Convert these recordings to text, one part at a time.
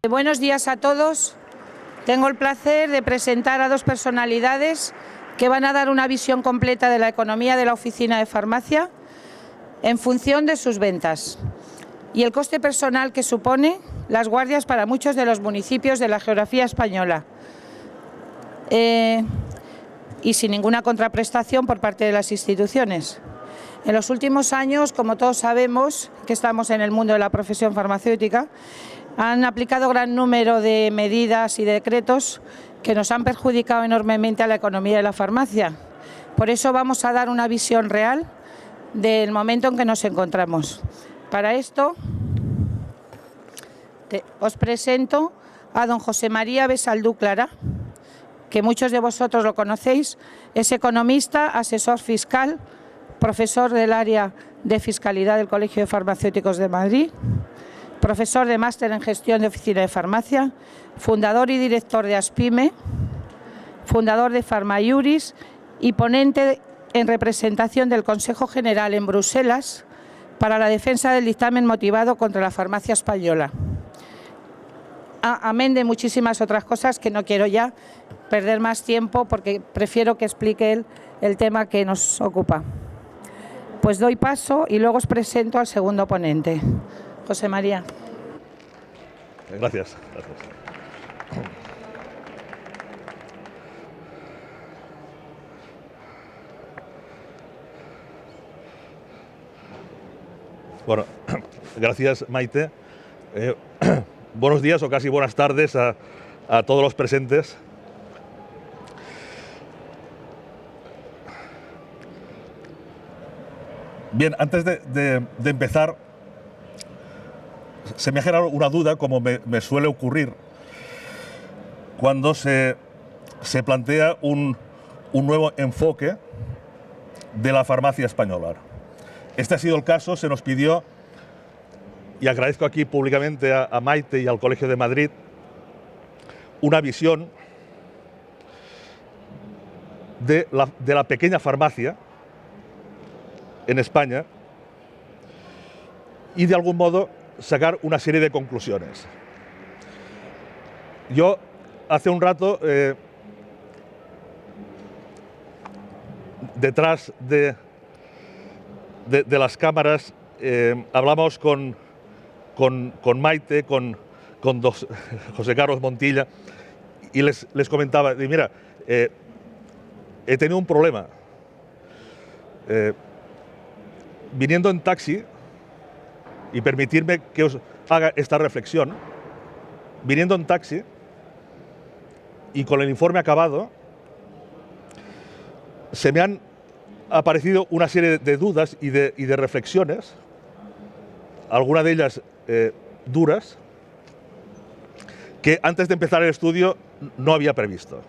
Buenos días a todos. Tengo el placer de presentar a dos personalidades que van a dar una visión completa de la economía de la oficina de farmacia en función de sus ventas y el coste personal que supone las guardias para muchos de los municipios de la geografía española. Y sin ninguna contraprestación por parte de las instituciones. En los últimos años, como todos sabemos, que estamos en el mundo de la profesión farmacéutica, han aplicado gran número de medidas y decretos que nos han perjudicado enormemente a la economía de la farmacia. Por eso vamos a dar una visión real del momento en que nos encontramos. Para esto, os presento a don José María Besaldú Clara, que muchos de vosotros lo conocéis, es economista, asesor fiscal, profesor del área de fiscalidad del Colegio de Farmacéuticos de Madrid, profesor de máster en gestión de oficina de farmacia, fundador y director de Aspime, fundador de Farmayuris y ponente en representación del Consejo General en Bruselas para la defensa del dictamen motivado contra la farmacia española. Amén de muchísimas otras cosas que no quiero ya perder más tiempo porque prefiero que explique él el tema que nos ocupa. Pues doy paso y luego os presento al segundo ponente. José María. Gracias. Bueno, gracias Maite. Buenos días o casi buenas tardes a todos los presentes. Bien, antes de empezar, se me ha generado una duda, como me suele ocurrir cuando se plantea un nuevo enfoque de la farmacia española. Este ha sido el caso, se nos pidió, y agradezco aquí públicamente a Maite y al Colegio de Madrid, una visión de la pequeña farmacia en España y de algún modo sacar una serie de conclusiones. Yo hace un rato detrás de las cámaras hablamos con Maite, con José Carlos Montilla y les comentaba, mira, he tenido un problema. Viniendo en taxi, y permitirme que os haga esta reflexión, viniendo en taxi y con el informe acabado, se me han aparecido una serie de dudas y de reflexiones, algunas de ellas duras, que antes de empezar el estudio no había previsto.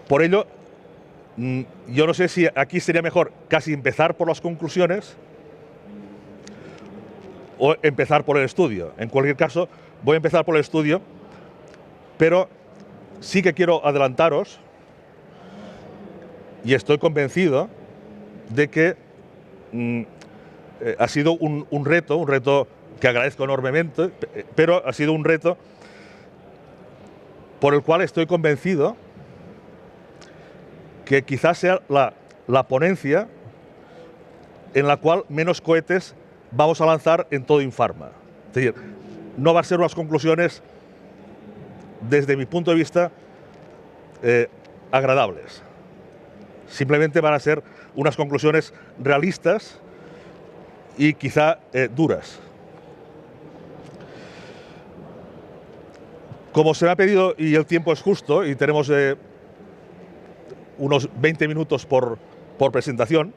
Por ello, yo no sé si aquí sería mejor casi empezar por las conclusiones o empezar por el estudio. En cualquier caso, voy a empezar por el estudio, pero sí que quiero adelantaros, y estoy convencido de que ha sido un reto que agradezco enormemente, pero ha sido un reto por el cual estoy convencido que quizás sea la ponencia en la cual menos cohetes vamos a lanzar en todo Infarma. Es decir, no va a ser unas conclusiones, desde mi punto de vista, agradables. Simplemente van a ser unas conclusiones realistas y quizá duras. Como se me ha pedido y el tiempo es justo y tenemos unos 20 minutos por presentación,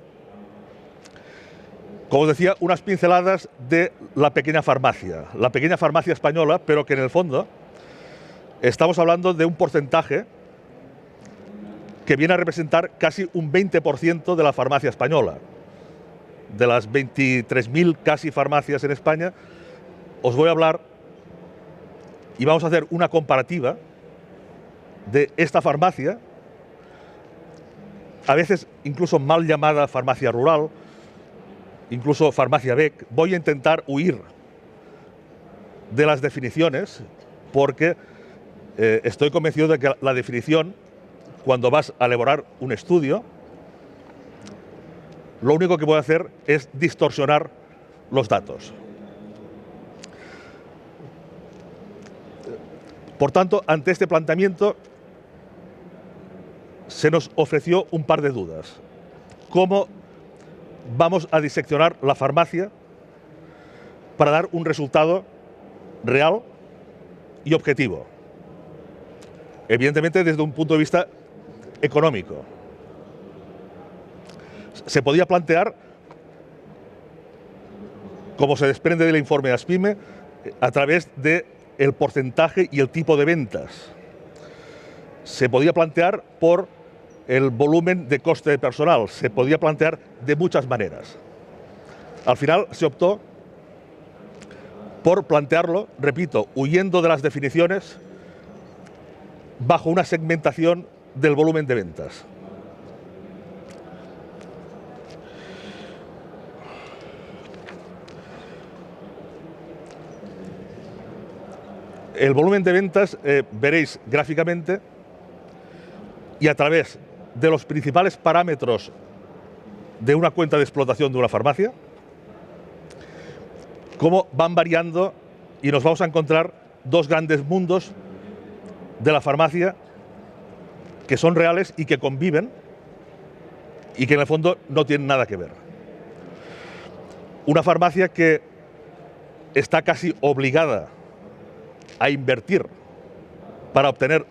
como os decía, unas pinceladas de la pequeña farmacia española, pero que en el fondo estamos hablando de un porcentaje que viene a representar casi un 20% de la farmacia española. De las 23.000 casi farmacias en España, os voy a hablar y vamos a hacer una comparativa de esta farmacia, a veces incluso mal llamada farmacia rural, incluso farmacia BEC. Voy a intentar huir de las definiciones, porque estoy convencido de que la definición, cuando vas a elaborar un estudio, lo único que puede hacer es distorsionar los datos. Por tanto, ante este planteamiento se nos ofreció un par de dudas. ¿Cómo vamos a diseccionar la farmacia para dar un resultado real y objetivo? Evidentemente, desde un punto de vista económico. Se podía plantear, como se desprende del informe ASPIME, a través del porcentaje y el tipo de ventas. Se podía plantear por el volumen de coste de personal. Se podía plantear de muchas maneras. Al final se optó por plantearlo, repito, huyendo de las definiciones, bajo una segmentación del volumen de ventas. El volumen de ventas veréis gráficamente y a través de los principales parámetros de una cuenta de explotación de una farmacia, cómo van variando, y nos vamos a encontrar dos grandes mundos de la farmacia que son reales y que conviven y que en el fondo no tienen nada que ver. Una farmacia que está casi obligada a invertir para obtener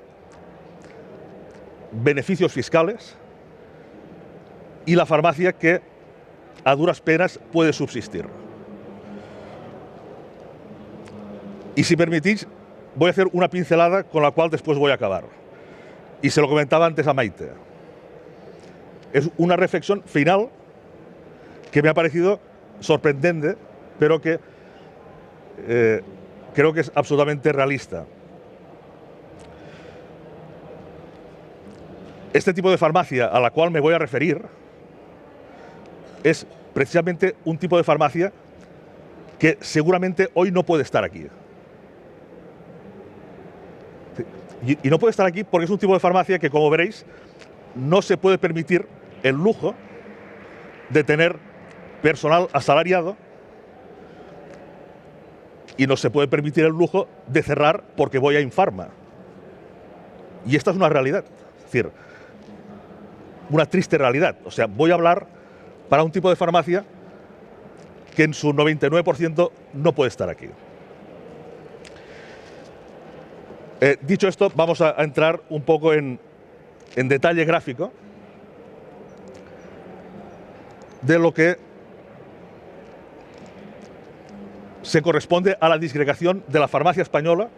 beneficios fiscales, y la farmacia que a duras penas puede subsistir. Y si permitís, voy a hacer una pincelada con la cual después voy a acabar. Y se lo comentaba antes a Maite. Es una reflexión final que me ha parecido sorprendente, pero que creo que es absolutamente realista. Este tipo de farmacia a la cual me voy a referir es precisamente un tipo de farmacia que seguramente hoy no puede estar aquí. Y no puede estar aquí porque es un tipo de farmacia que, como veréis, no se puede permitir el lujo de tener personal asalariado, y no se puede permitir el lujo de cerrar porque voy a Infarma. Y esta es una realidad, es decir, una triste realidad. O sea, voy a hablar para un tipo de farmacia que en su 99% no puede estar aquí. Dicho esto, vamos a entrar un poco en detalle gráfico de lo que se corresponde a la disgregación de la farmacia española,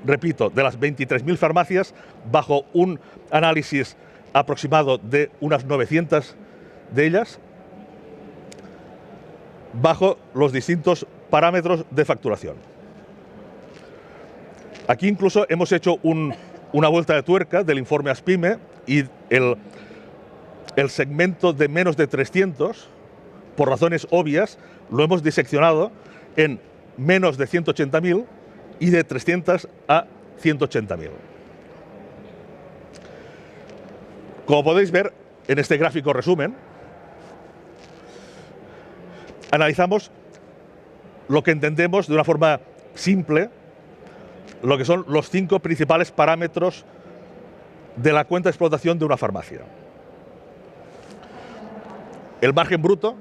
repito, de las 23.000 farmacias, bajo un análisis aproximado de unas 900 de ellas, bajo los distintos parámetros de facturación. Aquí incluso hemos hecho una vuelta de tuerca del informe ASPIME, y el segmento de menos de 300, por razones obvias, lo hemos diseccionado en menos de 180.000 y de 300 a 180.000. Como podéis ver en este gráfico resumen, analizamos lo que entendemos de una forma simple, lo que son los 5 principales parámetros de la cuenta de explotación de una farmacia. El margen bruto,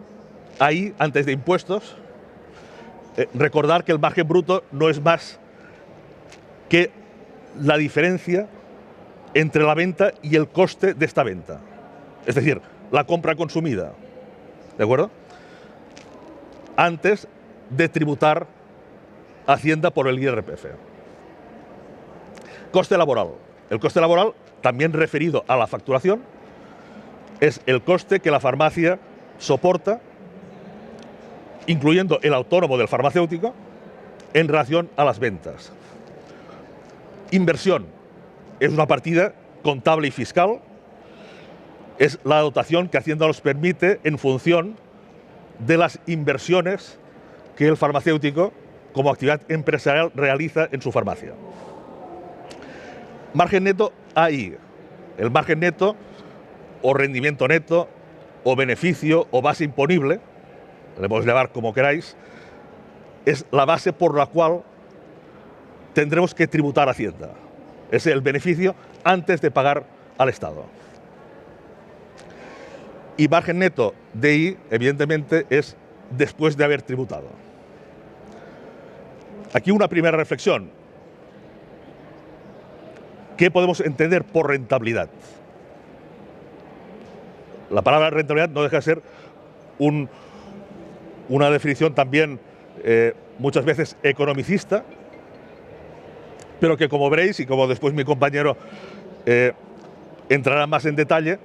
ahí antes de impuestos. Recordar que el margen bruto no es más que la diferencia entre la venta y el coste de esta venta. Es decir, la compra consumida. ¿De acuerdo? Antes de tributar Hacienda por el IRPF. Coste laboral. El coste laboral, también referido a la facturación, es el coste que la farmacia soporta, incluyendo el autónomo del farmacéutico, en relación a las ventas. Inversión es una partida contable y fiscal, es la dotación que Hacienda nos permite en función de las inversiones que el farmacéutico como actividad empresarial realiza en su farmacia. Margen neto AI. El margen neto, o rendimiento neto, o beneficio, o base imponible, le podéis llamar como queráis, es la base por la cual tendremos que tributar a Hacienda. Es el beneficio antes de pagar al Estado. Y margen neto DI, evidentemente, es después de haber tributado. Aquí una primera reflexión. ¿Qué podemos entender por rentabilidad? La palabra rentabilidad no deja de ser una definición también muchas veces economicista, pero que, como veréis, y como después mi compañero entrará más en detalle,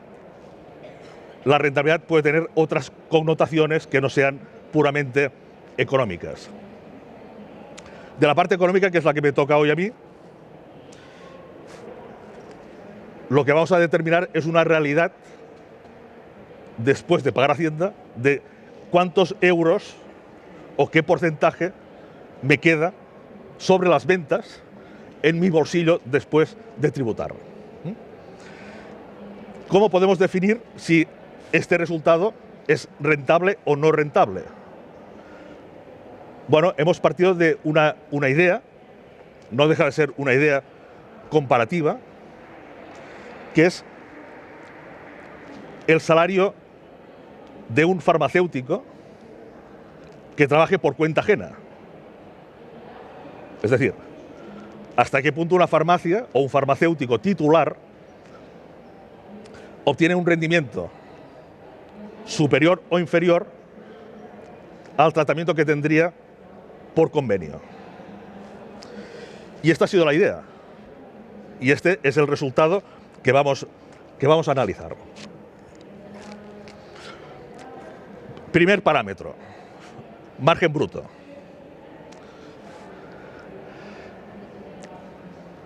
la rentabilidad puede tener otras connotaciones que no sean puramente económicas. De la parte económica, que es la que me toca hoy a mí, lo que vamos a determinar es una realidad, después de pagar Hacienda, de cuántos euros o qué porcentaje me queda sobre las ventas en mi bolsillo después de tributar. ¿Cómo podemos definir si este resultado es rentable o no rentable? Bueno, hemos partido de una idea, no deja de ser una idea comparativa, que es el salario de un farmacéutico que trabaje por cuenta ajena. Es decir, hasta qué punto una farmacia o un farmacéutico titular obtiene un rendimiento superior o inferior al tratamiento que tendría por convenio. Y esta ha sido la idea. Y este es el resultado que vamos a analizar. Primer parámetro, margen bruto.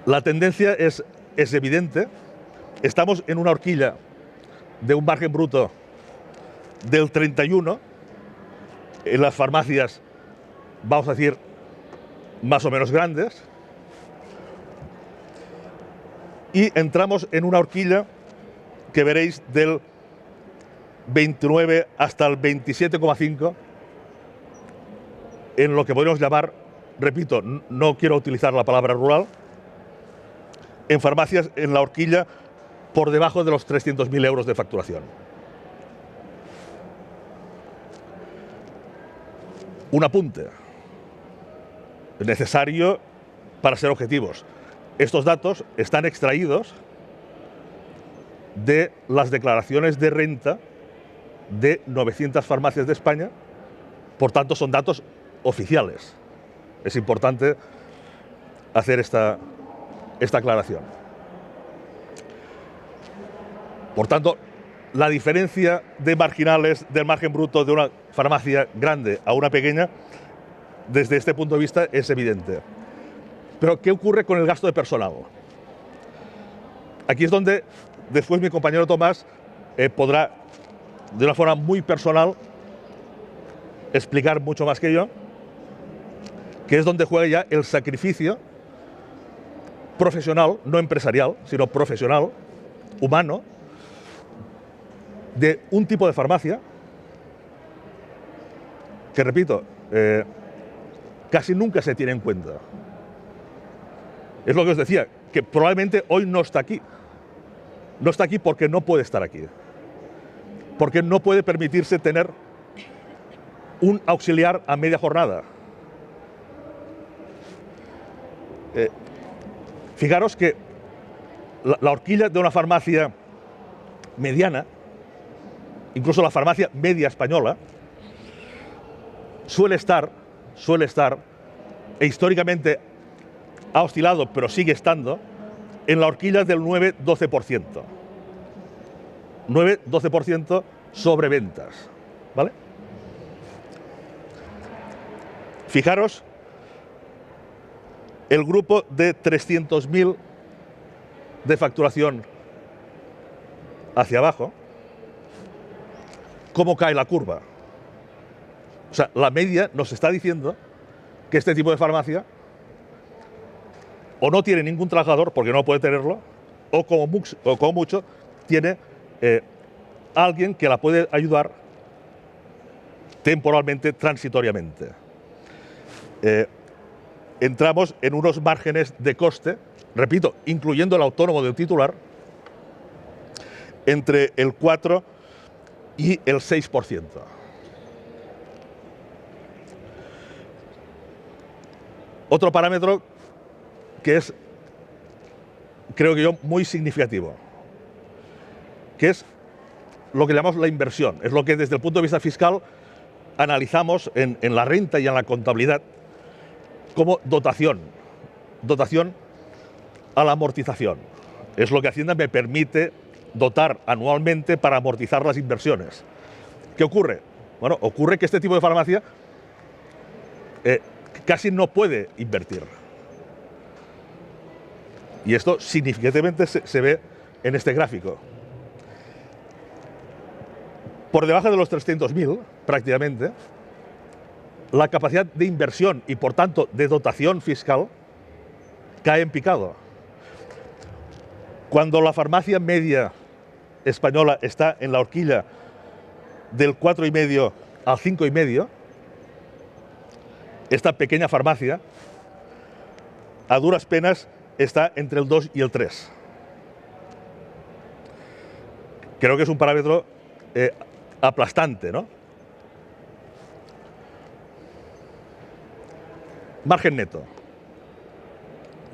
La tendencia es evidente. Estamos en una horquilla de un margen bruto del 31, en las farmacias, vamos a decir, más o menos grandes, y entramos en una horquilla que veréis del 29 hasta el 27,5 en lo que podemos llamar, repito, no quiero utilizar la palabra rural, en farmacias en la horquilla por debajo de los 300.000 euros de facturación. Un apunte necesario para ser objetivos. Estos datos están extraídos de las declaraciones de renta de 900 farmacias de España, por tanto son datos oficiales. Es importante hacer esta aclaración. Por tanto, la diferencia de marginales del margen bruto de una farmacia grande a una pequeña, desde este punto de vista, es evidente. Pero, ¿qué ocurre con el gasto de personal? Aquí es donde después mi compañero Tomás podrá, de una forma muy personal, explicar mucho más que yo, que es donde juega ya el sacrificio profesional, no empresarial, sino profesional, humano, de un tipo de farmacia que, repito, casi nunca se tiene en cuenta. Es lo que os decía, que probablemente hoy no está aquí. No está aquí porque no puede estar aquí. Porque no puede permitirse tener un auxiliar a media jornada. Fijaros que la horquilla de una farmacia mediana, incluso la farmacia media española, suele estar, e históricamente ha oscilado, pero sigue estando, en la horquilla del 9-12%. 9-12% sobre ventas, ¿vale? Fijaros el grupo de 300.000 de facturación hacia abajo, cómo cae la curva. O sea, la media nos está diciendo que este tipo de farmacia o no tiene ningún trabajador, porque no puede tenerlo, o como mucho tiene alguien que la puede ayudar temporalmente, transitoriamente. Entramos en unos márgenes de coste, repito, incluyendo el autónomo del titular, entre el 4 y el 6%. Otro parámetro que es, creo que yo, muy significativo, que es lo que llamamos la inversión. Es lo que desde el punto de vista fiscal analizamos en la renta y en la contabilidad como dotación a la amortización. Es lo que Hacienda me permite dotar anualmente para amortizar las inversiones. ¿Qué ocurre? Bueno, ocurre que este tipo de farmacia casi no puede invertir. Y esto significativamente se ve en este gráfico. Por debajo de los 300.000, prácticamente, la capacidad de inversión y, por tanto, de dotación fiscal cae en picado. Cuando la farmacia media española está en la horquilla del 4,5 al 5,5, esta pequeña farmacia, a duras penas, está entre el 2 y el 3. Creo que es un parámetro aplastante, ¿no? Margen neto.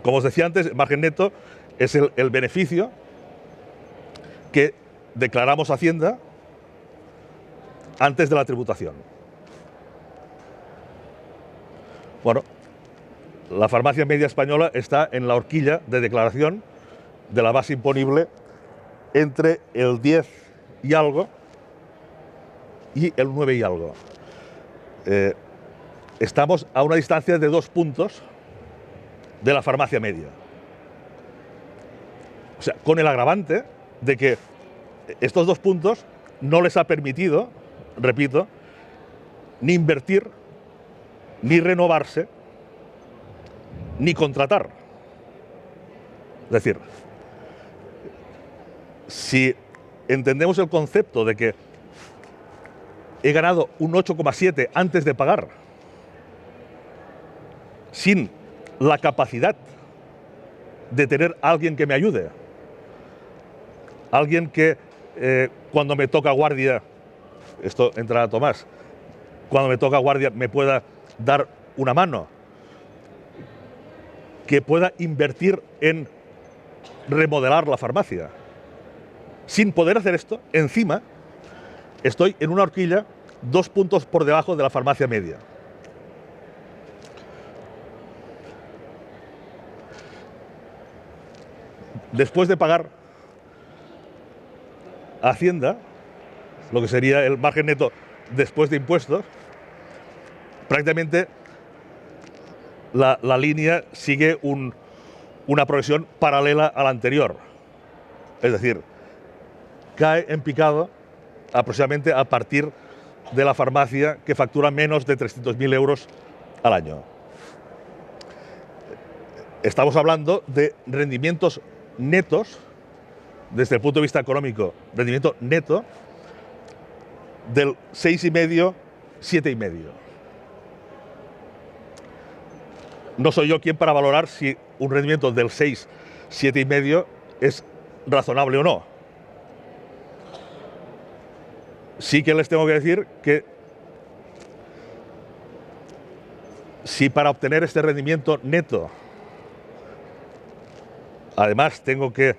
Como os decía antes, el margen neto es el beneficio que declaramos a Hacienda antes de la tributación. Bueno, la farmacia media española está en la horquilla de declaración de la base imponible entre el 10 y algo y el 9 y algo. Estamos a una distancia de 2 puntos de la farmacia media. O sea, con el agravante de que estos 2 puntos no les ha permitido, repito, ni invertir, ni renovarse, ni contratar. Es decir, si entendemos el concepto de que he ganado un 8,7 antes de pagar, sin la capacidad de tener a alguien que me ayude, alguien que cuando me toca guardia, esto entrará Tomás, cuando me toca guardia me pueda dar una mano, que pueda invertir en remodelar la farmacia. Sin poder hacer esto, encima estoy en una horquilla 2 puntos por debajo de la farmacia media. Después de pagar a Hacienda, lo que sería el margen neto después de impuestos, prácticamente la línea sigue una progresión paralela a la anterior. Es decir, cae en picado aproximadamente a partir de la farmacia que factura menos de 300.000 euros al año. Estamos hablando de rendimientos netos, desde el punto de vista económico, rendimiento neto del 6,5, 7,5. No soy yo quien para valorar si un rendimiento del 6, 7,5 es razonable o no. Sí que les tengo que decir que si para obtener este rendimiento neto además tengo que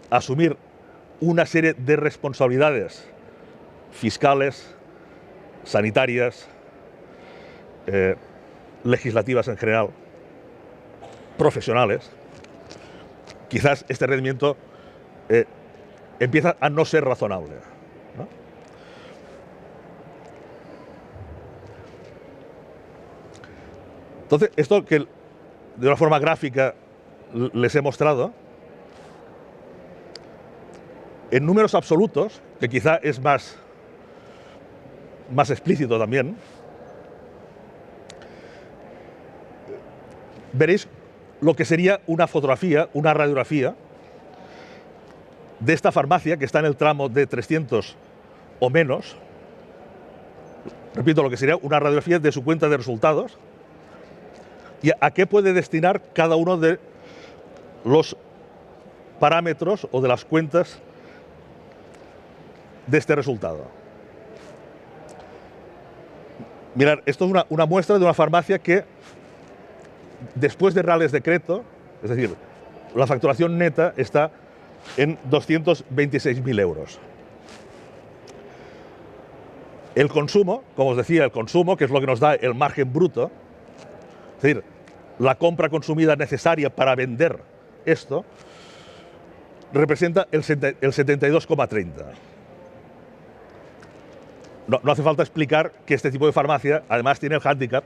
asumir una serie de responsabilidades fiscales, sanitarias, legislativas en general, profesionales, quizás este rendimiento empieza a no ser razonable, ¿no? Entonces, esto que de una forma gráfica les he mostrado, en números absolutos, que quizá es más explícito también, veréis lo que sería una fotografía, una radiografía de esta farmacia que está en el tramo de 300 o menos. Repito, lo que sería una radiografía de su cuenta de resultados y a qué puede destinar cada uno de los parámetros o de las cuentas de este resultado. Mirad, esto es una muestra de una farmacia que, después de Reales Decreto, es decir, la facturación neta está en 226.000 euros. El consumo, como os decía, el consumo, que es lo que nos da el margen bruto, es decir, la compra consumida necesaria para vender esto, representa el 72,30. No hace falta explicar que este tipo de farmacia además tiene el hándicap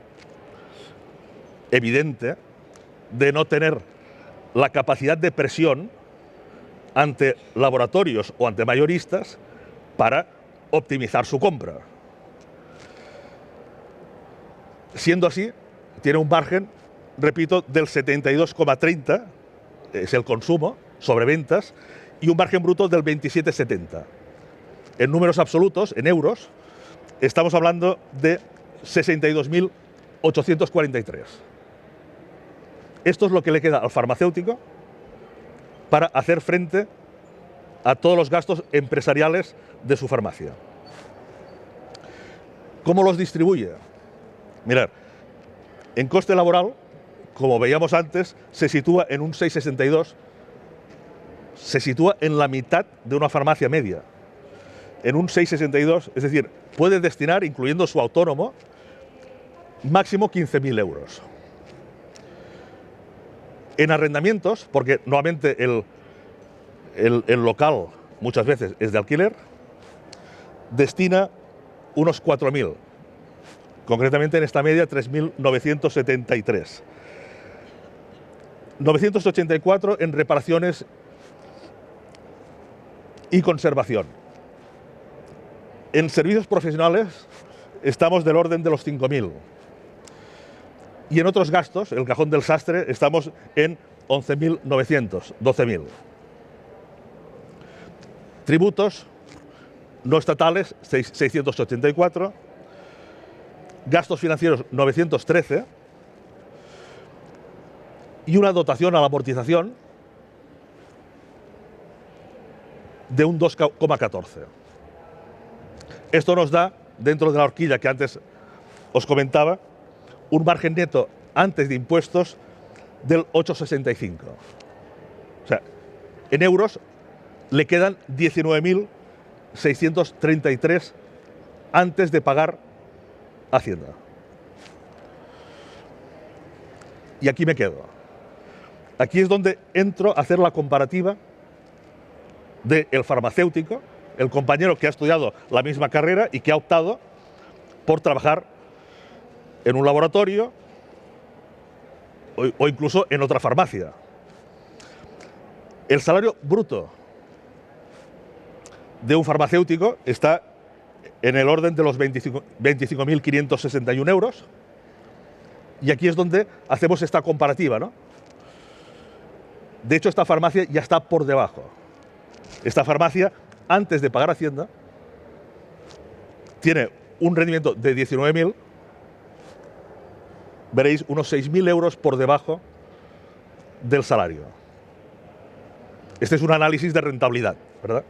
evidente de no tener la capacidad de presión ante laboratorios o ante mayoristas para optimizar su compra. Siendo así, tiene un margen, repito, del 72,30, es el consumo sobre ventas, y un margen bruto del 27,70. En números absolutos, en euros, estamos hablando de 62.843. Esto es lo que le queda al farmacéutico para hacer frente a todos los gastos empresariales de su farmacia. ¿Cómo los distribuye? Mirad, en coste laboral, como veíamos antes, se sitúa en un 6,62, se sitúa en la mitad de una farmacia media. En un 6,62, es decir, puede destinar, incluyendo su autónomo, máximo 15.000 euros. En arrendamientos, porque nuevamente el local muchas veces es de alquiler, destina unos 4.000, concretamente en esta media 3.973. 984 en reparaciones y conservación. En servicios profesionales estamos del orden de los 5.000. Y en otros gastos, el cajón del sastre, estamos en 11.900, 12.000. Tributos no estatales, 684. Gastos financieros, 913. Y una dotación a la amortización de un 2,14. Esto nos da, dentro de la horquilla que antes os comentaba, un margen neto antes de impuestos del 8,65. O sea, en euros le quedan 19.633 antes de pagar Hacienda. Y aquí me quedo. Aquí es donde entro a hacer la comparativa del farmacéutico, el compañero que ha estudiado la misma carrera y que ha optado por trabajar en un laboratorio o incluso en otra farmacia. El salario bruto de un farmacéutico está en el orden de los 25.561 euros. Y aquí es donde hacemos esta comparativa, ¿no? De hecho, esta farmacia ya está por debajo. Esta farmacia, antes de pagar Hacienda, tiene un rendimiento de 19.000, veréis unos 6.000 euros por debajo del salario. Este es un análisis de rentabilidad, ¿verdad?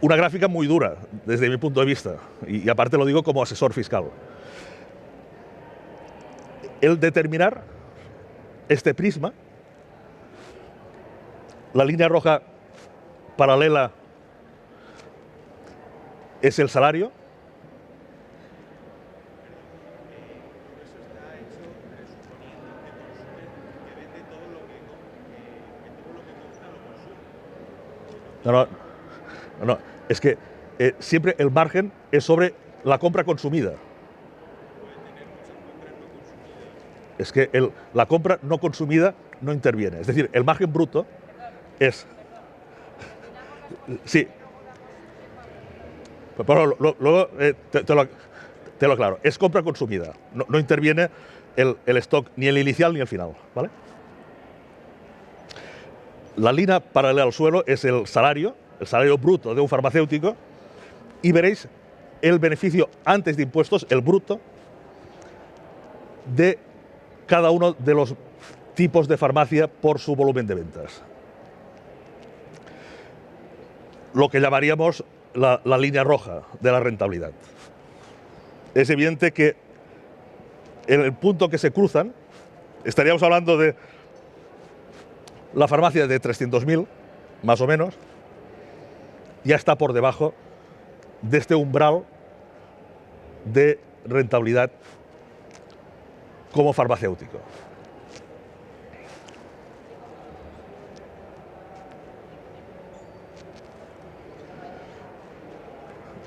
Una gráfica muy dura, desde mi punto de vista, y aparte lo digo como asesor fiscal. El determinar este prisma, la línea roja paralela es el salario. No, es que siempre el margen es sobre la compra consumida. Es que la compra no consumida no interviene. Es decir, el margen bruto es... Sí. Pero luego te lo aclaro. Es compra consumida. No interviene el stock ni el inicial ni el final, ¿vale? La línea paralela al suelo es el salario bruto de un farmacéutico, y veréis el beneficio antes de impuestos, el bruto, de cada uno de los tipos de farmacia por su volumen de ventas. Lo que llamaríamos la línea roja de la rentabilidad. Es evidente que en el punto que se cruzan, estaríamos hablando de la farmacia de 300.000, más o menos, ya está por debajo de este umbral de rentabilidad como farmacéutico.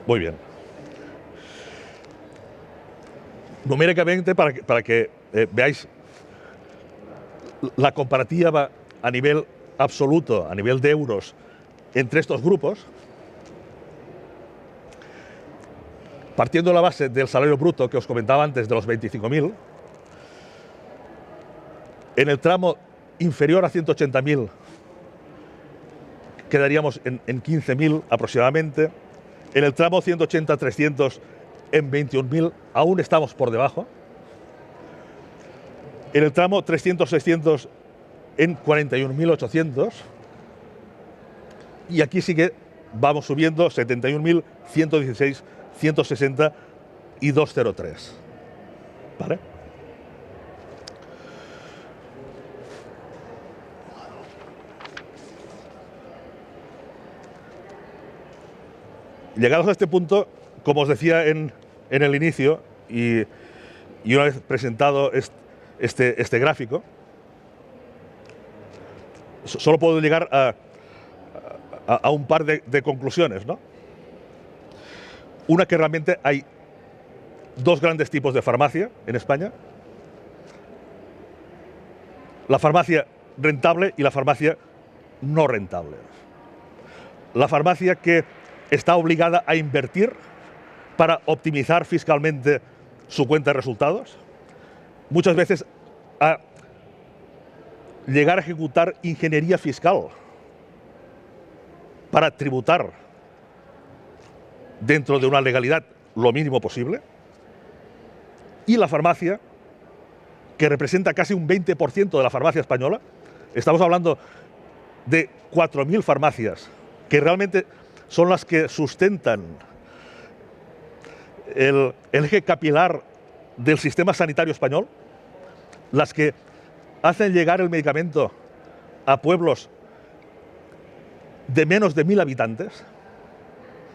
Muy bien. Numéricamente, para que veáis la comparativa a nivel absoluto, a nivel de euros, entre estos grupos, partiendo de la base del salario bruto que os comentaba antes de los 25.000, en el tramo inferior a 180.000 quedaríamos en 15.000 aproximadamente, en el tramo 180-300 en 21.000 aún estamos por debajo, en el tramo 300-600 en 41.800, y aquí sí que vamos subiendo 71.000, 116, 160 y 203. ¿Vale? Llegados a este punto, como os decía en el inicio, y una vez presentado este gráfico, solo puedo llegar a un par de conclusiones, ¿no? Una, que realmente hay dos grandes tipos de farmacia en España: la farmacia rentable y la farmacia no rentable. La farmacia que está obligada a invertir para optimizar fiscalmente su cuenta de resultados, muchas veces a llegar a ejecutar ingeniería fiscal para tributar dentro de una legalidad lo mínimo posible, y la farmacia, que representa casi un 20% de la farmacia española. Estamos hablando de 4.000 farmacias que realmente son las que sustentan el eje capilar del sistema sanitario español, las que hacen llegar el medicamento a pueblos de menos de 1.000 habitantes.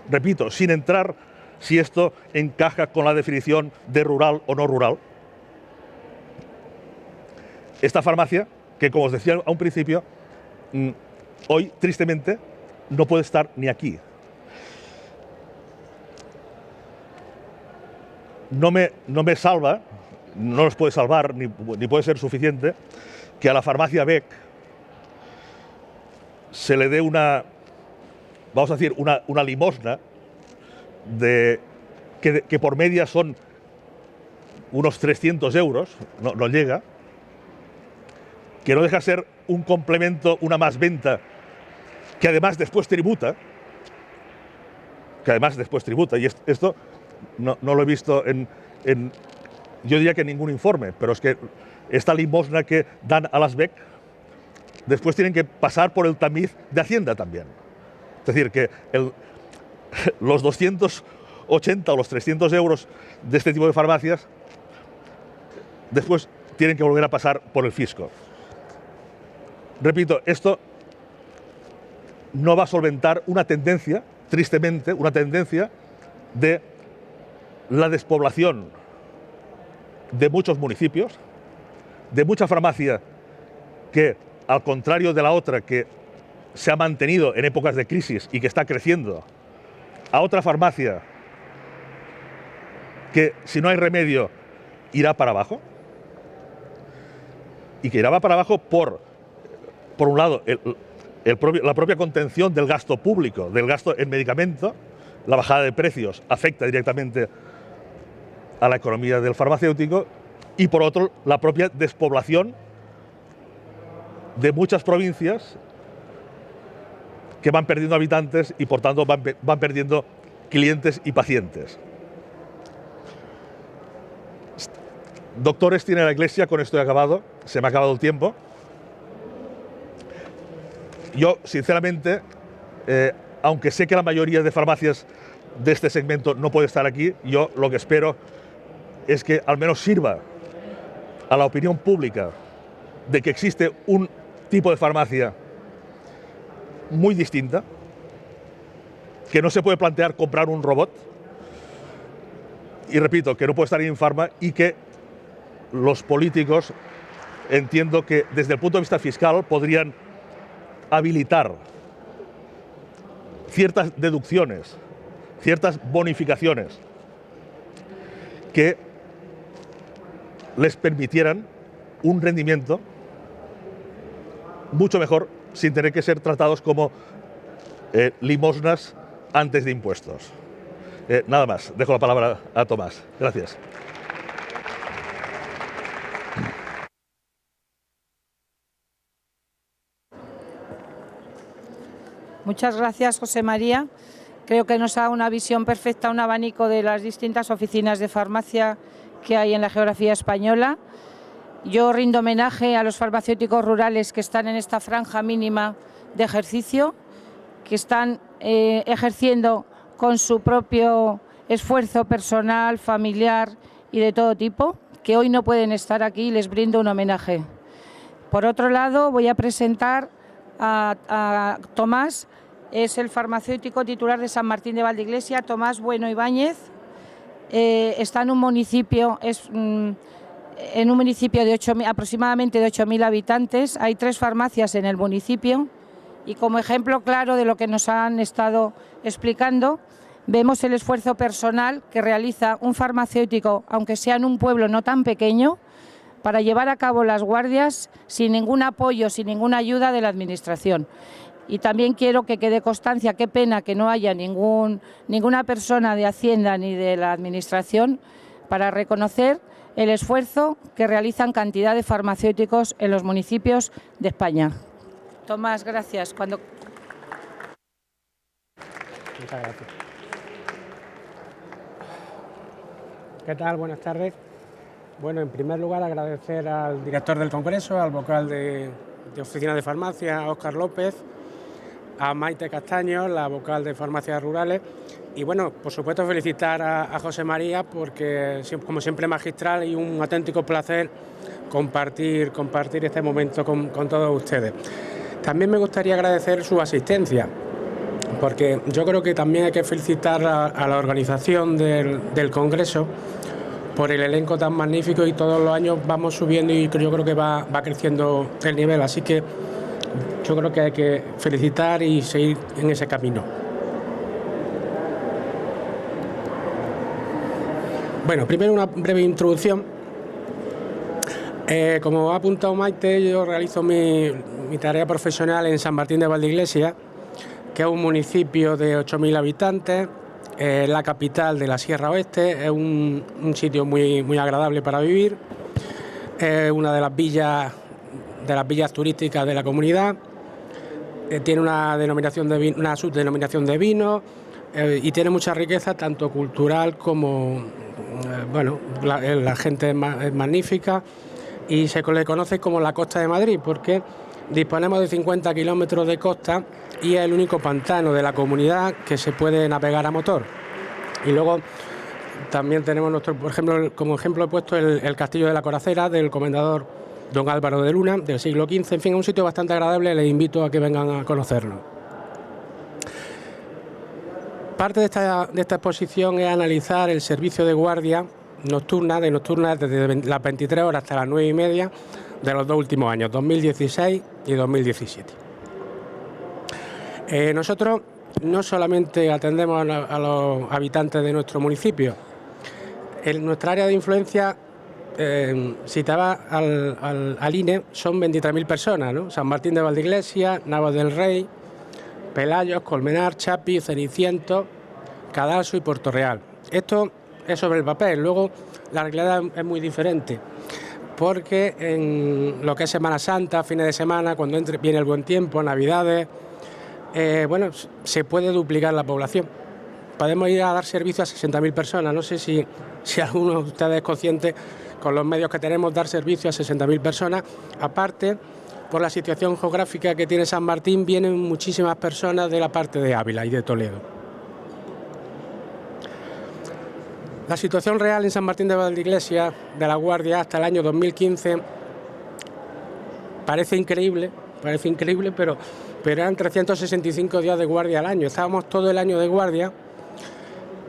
Repito, sin entrar si esto encaja con la definición de rural o no rural. Esta farmacia, que como os decía a un principio, hoy tristemente no puede estar ni aquí. No me salva, no nos puede salvar, ni puede ser suficiente, que a la farmacia Beck se le dé una, vamos a decir, una limosna que por media son unos 300 euros, no llega, que no deja de ser un complemento, una más venta, que además después tributa, y esto no lo he visto yo diría que en ningún informe, pero es que esta limosna que dan a las BEC después tienen que pasar por el tamiz de Hacienda también. Es decir, que los 280 o los 300 euros de este tipo de farmacias después tienen que volver a pasar por el fisco. Repito, esto no va a solventar una tendencia, tristemente, una tendencia de la despoblación de muchos municipios, de mucha farmacia que, al contrario de la otra que se ha mantenido en épocas de crisis y que está creciendo, a otra farmacia que, si no hay remedio, irá para abajo, y que irá para abajo por un lado, la propia contención del gasto público, del gasto en medicamento, la bajada de precios afecta directamente a la economía del farmacéutico, y por otro, la propia despoblación de muchas provincias que van perdiendo habitantes y por tanto van perdiendo clientes y pacientes. Doctores tiene la Iglesia, con esto he acabado, se me ha acabado el tiempo. Yo, sinceramente, aunque sé que la mayoría de farmacias de este segmento no puede estar aquí, yo lo que espero es que al menos sirva a la opinión pública de que existe un tipo de farmacia muy distinta, que no se puede plantear comprar un robot, y repito, que no puede estar en Infarma, y que los políticos, entiendo que desde el punto de vista fiscal podrían habilitar ciertas deducciones, ciertas bonificaciones que les permitieran un rendimiento mucho mejor, sin tener que ser tratados como limosnas antes de impuestos. Nada más, dejo la palabra a Tomás. Gracias. Muchas gracias, José María. Creo que nos da una visión perfecta, un abanico de las distintas oficinas de farmacia que hay en la geografía española. Yo rindo homenaje a los farmacéuticos rurales que están en esta franja mínima de ejercicio, que están ejerciendo con su propio esfuerzo personal, familiar y de todo tipo, que hoy no pueden estar aquí, y les brindo un homenaje. Por otro lado, voy a presentar a Tomás, es el farmacéutico titular de San Martín de Valdeiglesia, Tomás Bueno Ibáñez. Está en un municipio, de aproximadamente de 8.000 habitantes. Hay 3 farmacias en el municipio y como ejemplo claro de lo que nos han estado explicando, vemos el esfuerzo personal que realiza un farmacéutico, aunque sea en un pueblo no tan pequeño, para llevar a cabo las guardias sin ningún apoyo, sin ninguna ayuda de la Administración. Y también quiero que quede constancia, qué pena que no haya ninguna persona de Hacienda ni de la Administración para reconocer el esfuerzo que realizan cantidad de farmacéuticos en los municipios de España. Tomás, gracias. Muchas gracias. ¿Qué tal? Buenas tardes. Bueno, en primer lugar agradecer al director del Congreso, al vocal de Oficina de Farmacia, a Óscar López, a Maite Castaño, la vocal de Farmacias Rurales, y bueno, por supuesto felicitar a José María porque, como siempre, magistral y un auténtico placer compartir este momento con todos ustedes. También me gustaría agradecer su asistencia, porque yo creo que también hay que felicitar a la organización del Congreso por el elenco tan magnífico, y todos los años vamos subiendo y yo creo que va creciendo el nivel, así que yo creo que hay que felicitar y seguir en ese camino. Bueno, primero una breve introducción. Como ha apuntado Maite, yo realizo mi tarea profesional en San Martín de Valdeiglesia, que es un municipio de 8.000 habitantes, la capital de la Sierra Oeste, es un sitio muy agradable para vivir, es una de las villas turísticas de la comunidad, tiene una subdenominación de vino y tiene mucha riqueza tanto cultural como, la gente es magnífica y se le conoce como la Costa de Madrid porque disponemos de 50 kilómetros de costa y es el único pantano de la comunidad que se puede navegar a motor. Y luego también tenemos como ejemplo he puesto el Castillo de la Coracera del comendador don Álvaro de Luna del siglo XV, en fin, un sitio bastante agradable, les invito a que vengan a conocerlo. Parte de esta exposición es analizar el servicio de guardia nocturna desde las 23 horas hasta las 9:30 de los 2 últimos años, 2016 y 2017. Nosotros no solamente atendemos a los habitantes de nuestro municipio, en nuestra área de influencia, citaba al INE, son 23.000 personas, ¿no? San Martín de Valdeiglesia, Navas del Rey, Pelayos, Colmenar, Chapi, Ceniciento, Cadalso y Puerto Real. Esto es sobre el papel, luego la realidad es muy diferente, porque en lo que es Semana Santa, fines de semana, cuando viene el buen tiempo, Navidades, bueno, se puede duplicar la población. Podemos ir a dar servicio a 60.000 personas. No sé si alguno de ustedes es consciente, con los medios que tenemos, dar servicio a 60.000 personas. Aparte, por la situación geográfica que tiene San Martín, vienen muchísimas personas de la parte de Ávila y de Toledo. La situación real en San Martín de Valdeiglesia, de la Guardia, hasta el año 2015, parece increíble, pero eran 365 días de guardia al año. Estábamos todo el año de guardia.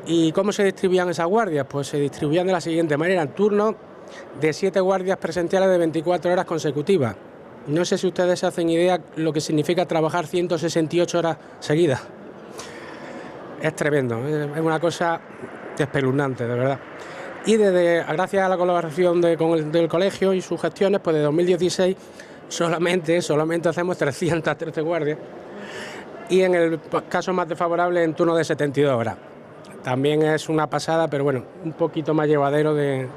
¿Y cómo se distribuían esas guardias? Pues se distribuían de la siguiente manera: en turnos de 7 guardias presenciales de 24 horas consecutivas. No sé si ustedes se hacen idea lo que significa trabajar 168 horas seguidas. Es tremendo, es una cosa espeluznante, de verdad. Y gracias a la colaboración del colegio y sus gestiones, pues de 2016 solamente hacemos 313 guardias, y en el caso más desfavorable en turno de 72 horas. También es una pasada, pero bueno, un poquito más llevadero de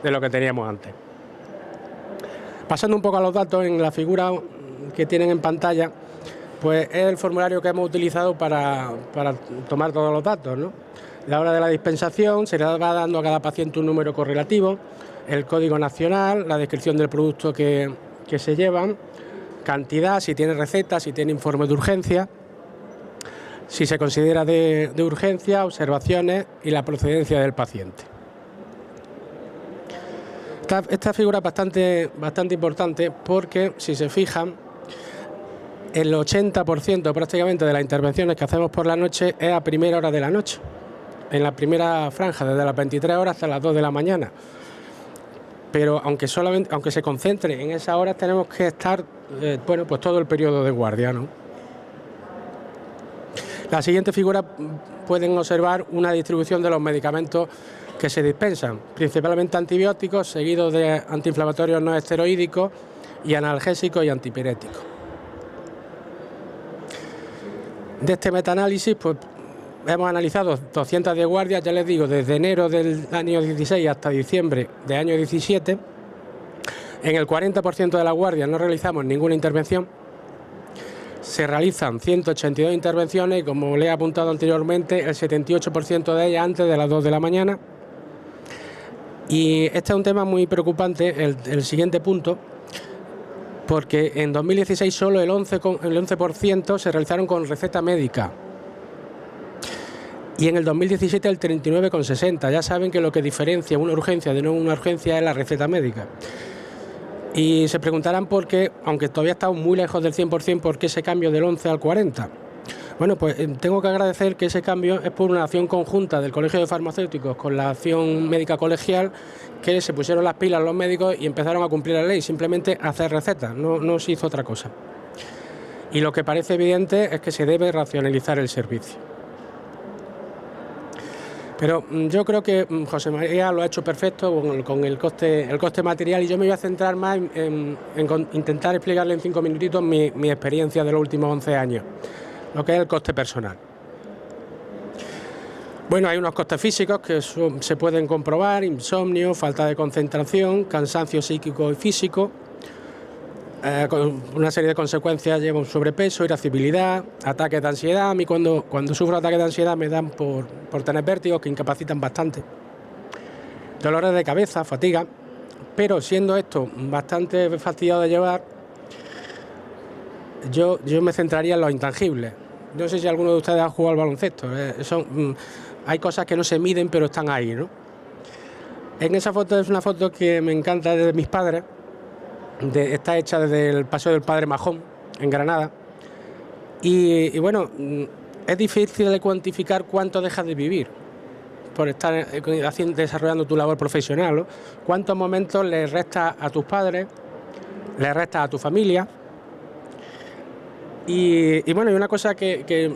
lo que teníamos antes. Pasando un poco a los datos, en la figura que tienen en pantalla, pues es el formulario que hemos utilizado para tomar todos los datos, ¿no? La hora de la dispensación, se le va dando a cada paciente un número correlativo, el código nacional, la descripción del producto que se llevan, cantidad, si tiene receta, si tiene informe de urgencia, si se considera de urgencia, observaciones y la procedencia del paciente. Esta figura es bastante importante, porque si se fijan, el 80% prácticamente de las intervenciones que hacemos por la noche es a primera hora de la noche, en la primera franja, desde las 23 horas hasta las 2 de la mañana. Pero aunque se concentre en esas horas, tenemos que estar pues todo el periodo de guardia, ¿no? La siguiente figura pueden observar una distribución de los medicamentos que se dispensan, principalmente antibióticos, seguidos de antiinflamatorios no esteroídicos y analgésicos y antipiréticos. De este metaanálisis, pues hemos analizado 210 guardias, ya les digo, desde enero del año 16 hasta diciembre del año 17. En el 40% de las guardias no realizamos ninguna intervención. Se realizan 182 intervenciones y, como le he apuntado anteriormente, el 78% de ellas antes de las 2 de la mañana. Y este es un tema muy preocupante, el siguiente punto, porque en 2016 solo el 11% se realizaron con receta médica. Y en el 2017 el 39,60%. Ya saben que lo que diferencia una urgencia de no una urgencia es la receta médica. Y se preguntarán por qué, aunque todavía estamos muy lejos del 100%, por qué ese cambio del 11 al 40%. Bueno, pues tengo que agradecer que ese cambio es por una acción conjunta del Colegio de Farmacéuticos con la acción médica colegial, que se pusieron las pilas los médicos y empezaron a cumplir la ley, simplemente a hacer recetas, no se hizo otra cosa. Y lo que parece evidente es que se debe racionalizar el servicio. Pero yo creo que José María lo ha hecho perfecto con el coste material, y yo me voy a centrar más en intentar explicarle en 5 minutitos mi experiencia de los últimos 11 años, lo que es el coste personal. Bueno, hay unos costes físicos que se pueden comprobar: insomnio, falta de concentración, cansancio psíquico y físico. Con una serie de consecuencias lleva un sobrepeso, irascibilidad, ataques de ansiedad. A mí cuando sufro ataques de ansiedad me dan por tener vértigos que incapacitan bastante. Dolores de cabeza, fatiga. Pero siendo esto bastante fastidiado de llevar, yo me centraría en los intangibles. No sé si alguno de ustedes ha jugado al baloncesto. Hay cosas que no se miden pero están ahí, ¿no? En esa foto es una foto que me encanta, de mis padres. Está hecha desde el Paseo del Padre Majón, en Granada. Y bueno, es difícil de cuantificar cuánto dejas de vivir por estar desarrollando tu labor profesional, ¿no? Cuántos momentos le restas a tus padres, le restas a tu familia. Y bueno, hay una cosa que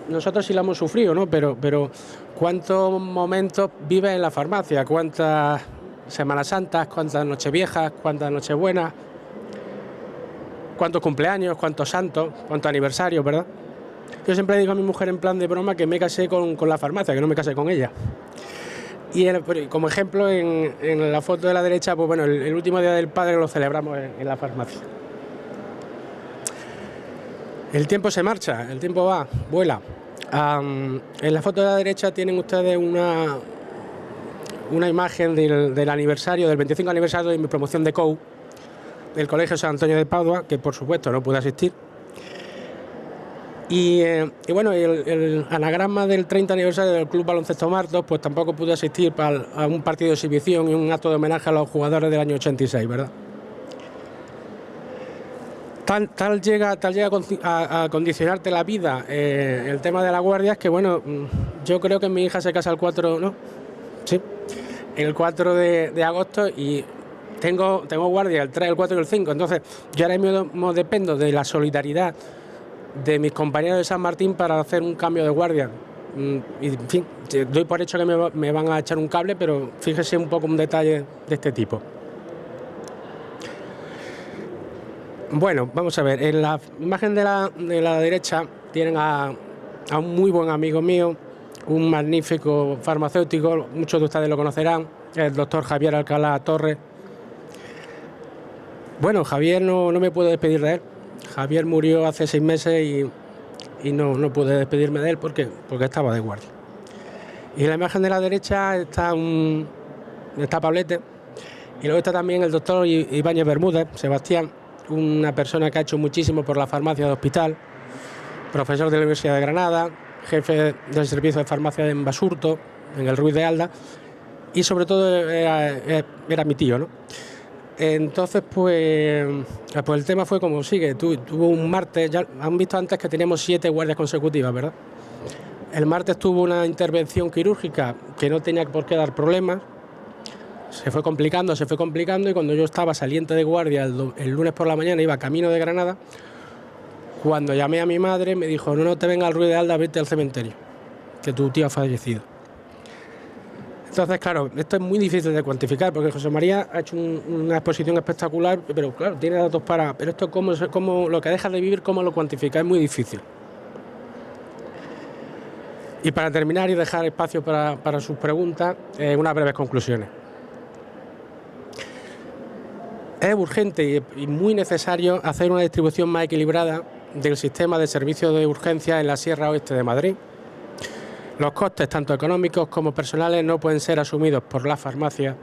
nosotros sí la hemos sufrido, ¿no? Pero ¿cuántos momentos vives en la farmacia? ¿Cuántas Semanas Santas, cuántas Nocheviejas, cuántas Nochebuenas, cuántos cumpleaños, cuántos santos, cuántos aniversarios, ¿verdad? Yo siempre digo a mi mujer en plan de broma que me casé con la farmacia, que no me casé con ella. Y como ejemplo, en la foto de la derecha, pues bueno, el último día del padre lo celebramos en la farmacia. El tiempo se marcha, el tiempo va, vuela. En la foto de la derecha tienen ustedes una imagen del aniversario, del 25 aniversario de mi promoción de COU, del Colegio San Antonio de Padua, que por supuesto no pude asistir. Y bueno, el anagrama del 30 aniversario del Club Baloncesto Martos, pues tampoco pude asistir a un partido de exhibición y un acto de homenaje a los jugadores del año 86, ¿verdad? Tal llega a condicionarte la vida el tema de la guardia, es que bueno, yo creo que mi hija se casa el 4, ¿no? Sí, el 4 de agosto y tengo guardia el 3, el 4 y el 5, entonces yo ahora mismo dependo de la solidaridad de mis compañeros de San Martín para hacer un cambio de guardia. Y, en fin, doy por hecho que me van a echar un cable, pero fíjese un poco un detalle de este tipo. Bueno, vamos a ver, en la imagen de la derecha tienen a un muy buen amigo mío, un magnífico farmacéutico, muchos de ustedes lo conocerán, el doctor Javier Alcalá Torres. Bueno, Javier no me puedo despedir de él. Javier murió hace 6 meses y no pude despedirme de él porque estaba de guardia. Y en la imagen de la derecha está Pablete y luego está también el doctor Ibáñez Bermúdez, Sebastián, una persona que ha hecho muchísimo por la farmacia de hospital, profesor de la Universidad de Granada, jefe del servicio de farmacia en Basurto, en el Ruiz de Alda, y sobre todo era mi tío, ¿no? Entonces, pues el tema fue como sigue. Tuvo un martes, ya han visto antes que teníamos 7 guardias consecutivas, ¿verdad? El martes tuvo una intervención quirúrgica que no tenía por qué dar problemas. Se fue complicando y cuando yo estaba saliente de guardia el lunes por la mañana, iba camino de Granada, cuando llamé a mi madre me dijo, no te venga al Ruiz de Alda, vete al cementerio, que tu tío ha fallecido. Entonces, claro, esto es muy difícil de cuantificar porque José María ha hecho una exposición espectacular, pero claro, tiene datos pero esto como lo que dejas de vivir, cómo lo cuantifica, es muy difícil. Y para terminar y dejar espacio para sus preguntas, unas breves conclusiones. Es urgente y muy necesario hacer una distribución más equilibrada del sistema de servicios de urgencia en la Sierra Oeste de Madrid. Los costes, tanto económicos como personales, no pueden ser asumidos por la farmacia.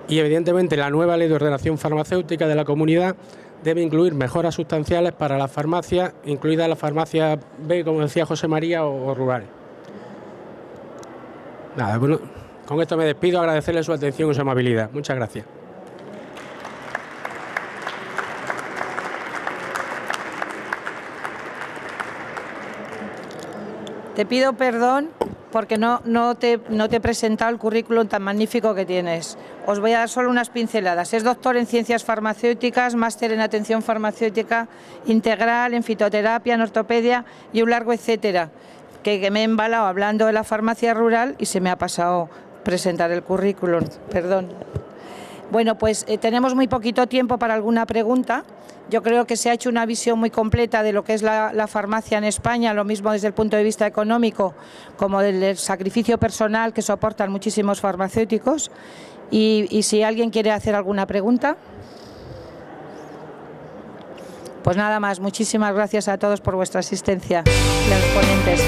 Y, evidentemente, la nueva ley de ordenación farmacéutica de la comunidad debe incluir mejoras sustanciales para las farmacias, incluidas las farmacias B, como decía José María, o rurales. Nada, bueno, con esto me despido, agradecerle su atención y su amabilidad. Muchas gracias. Te pido perdón porque no te he presentado el currículum tan magnífico que tienes. Os voy a dar solo unas pinceladas. Es doctor en Ciencias Farmacéuticas, máster en Atención Farmacéutica Integral, en Fitoterapia, en Ortopedia y un largo etcétera, que me he embalado hablando de la farmacia rural y se me ha pasado presentar el currículum. Perdón. Bueno, pues tenemos muy poquito tiempo para alguna pregunta. Yo creo que se ha hecho una visión muy completa de lo que es la farmacia en España, lo mismo desde el punto de vista económico como del sacrificio personal que soportan muchísimos farmacéuticos. Y si alguien quiere hacer alguna pregunta. Pues nada más, muchísimas gracias a todos por vuestra asistencia y a los ponentes.